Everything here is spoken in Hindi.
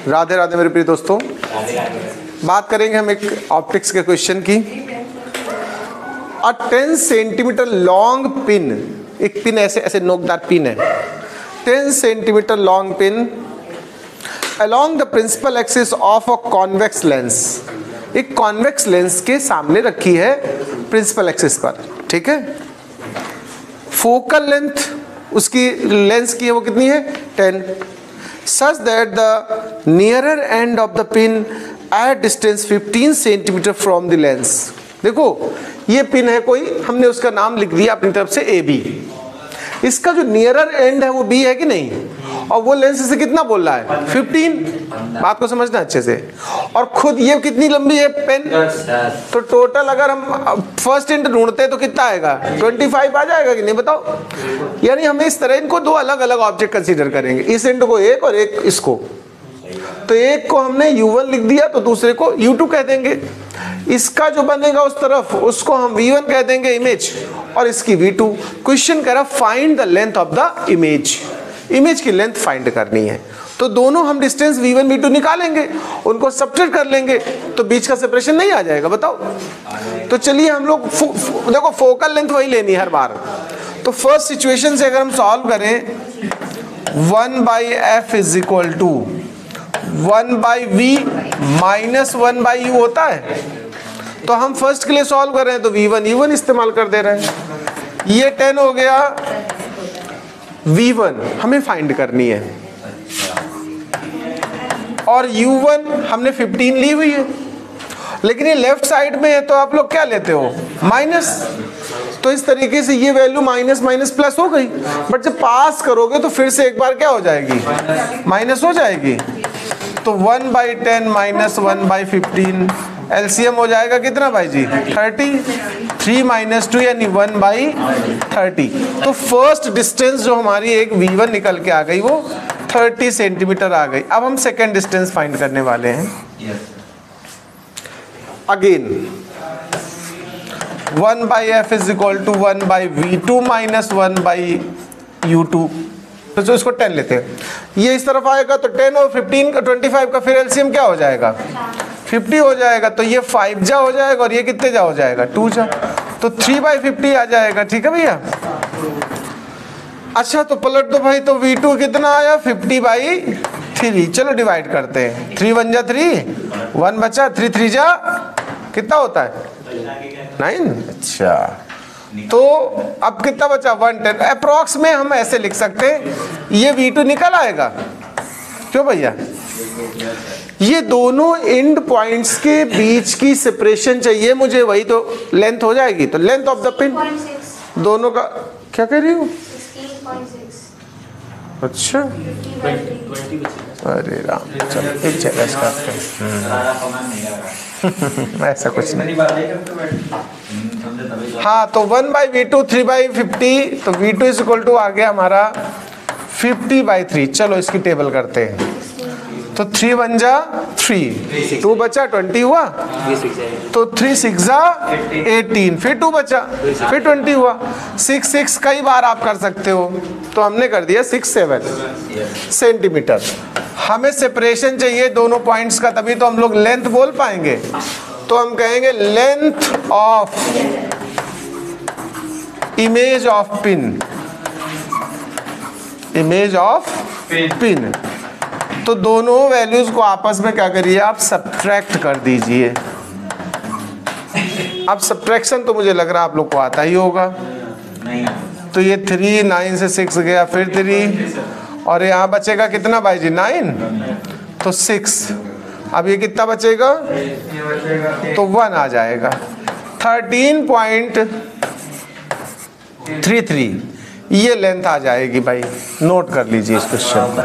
राधे राधे मेरे प्रिय दोस्तों। बात करेंगे हम एक ऑप्टिक्स के क्वेश्चन की। अ 10 सेंटीमीटर लॉन्ग पिन, एक पिन ऐसे ऐसे नोकदार पिन है, 10 centimetre long pin along the principal axis of a convex lens, एक कॉन्वेक्स लेंस के सामने रखी है प्रिंसिपल एक्सिस पर, ठीक है। फोकल लेंथ उसकी लेंस की है वो कितनी है 10, such that the nearer end of the pin at distance 15 centimetre from the lens। देखो ये पिन है कोई, हमने उसका नाम लिख दिया अपनी तरफ से AB, इसका जो नियरर एंड है वो B है कि नहीं, और वो लेंस से कितना बोल रहा है 15, बात को समझना अच्छे से। और खुद ये कितनी लंबी है पेन, तो टोटल अगर हम फर्स्ट एंड ढूंढते हैं तो कितना आएगा 25 आ जाएगा कि नहीं बताओ। यानी हमें इस तरह इनको दो अलग अलग ऑब्जेक्ट कंसीडर करेंगे, इस एंड को एक और एक इसको, तो एक को हमने U1 लिख दिया तो दूसरे को U2 कह देंगे, इसका जो बनेगा उस तरफ उसको हम V1 कह देंगे इमेज, और इसकी V2। क्वेश्चन कह रहा find the length of the image, image की लेंथ फाइंड करनी है। तो दोनों हम डिस्टेंस V1 V2 निकालेंगे, उनको सब्ट्रैक्ट कर लेंगे तो बीच का सेपरेशन नहीं आ जाएगा, बताओ। तो चलिए हम लोग देखो फोकल लेंथ वही लेनी है हर बार। तो फर्स्ट सिचुएशन से अगर हम सॉल्व करें 1/f is equal to 1/v minus 1/u होता है, तो हम फर्स्ट के लिए सॉल्व कर रहे हैं तो V1 U1 इस्तेमाल कर दे रहे हैं। ये 10 हो गया, V1 हमें फाइंड करनी है, और U1 हमने 15 ली हुई है, लेकिन ये लेफ्ट साइड में है तो आप लोग क्या लेते हो माइनस, तो इस तरीके से ये वैल्यू माइनस माइनस प्लस हो गई, बट जब पास करोगे तो फिर से एक बार क्या हो जाएगी माइनस हो जाएगी। तो 1/10 माइनस 1/15 एलसीएम हो जाएगा कितना भाई जी 30, 3 - 2 यानी 1/30। तो फर्स्ट डिस्टेंस जो हमारी एक V1 निकल के आ गई वो 30 सेंटीमीटर आ गई। अब हम सेकेंड डिस्टेंस फाइंड करने वाले हैं। Again 1/f is equal to 1/v2 minus 1/u2, तो जो इसको 10 लेते हैं, ये इस तरफ आएगा तो 10 और 15 का 25 का फिर एलसीएम क्या हो जाएगा 50 हो जाएगा, तो ये 5 जा हो जाएगा और ये कितने जा हो जाएगा 2 जा, तो 3/50 आ जाएगा, ठीक है भैया। अच्छा तो पलट दो भाई, तो V2 कितना आया 50/3, चलो डिवाइड करते हैं, 3 1 जा 3, 1 बचा, 3 3 जा कितना होता है 9। अच्छा तो अब कितना बचा 110, अप्रॉक्स में हम ऐसे लिख सकते हैं, ये V2 निकल आएगा, क्यों भैया, ये दोनों एंड पॉइंट्स के बीच की सेपरेशन चाहिए मुझे, वही तो लेंथ हो जाएगी। तो लेंथ ऑफ द पिन दोनों का क्या कह रही हूँ 16.6। अच्छा अरे राम, चलो एक जगह इसका ऐसा कुछ नहीं। हाँ तो 1/v2 3/50, तो V2 इज इक्वल टू आ गया हमारा 50/3। चलो इसकी टेबल करते हैं, तो 3 1 जा 3, 2 बचा 20 हुआ, तो 3 6 जा 18, फिर 2 बचा, फिर 20 हुआ, 6 6 कई बार आप कर सकते हो, तो हमने कर दिया 6 7 सेंटीमीटर। हमें सेपरेशन चाहिए दोनों पॉइंट्स का, तभी तो हम लोग लेंथ बोल पाएंगे, तो हम कहेंगे length of image of pin, image of pin. तो दोनों वैल्यूज को आपस में क्या करिए आप सब्ट्रैक्ट कर दीजिए। अब सब्ट्रैक्शन तो मुझे लग रहा है आप लोग को आता ही होगा, तो ये 3 9 से 6 गया, फिर 3, और यहाँ बचेगा कितना भाई जी 9, तो 6, अब ये कितना बचेगा तो 1 आ जाएगा, 13.33 ये लेंथ आ जाएगी भाई, नोट कर लीजिए इस क्वेश्चन को।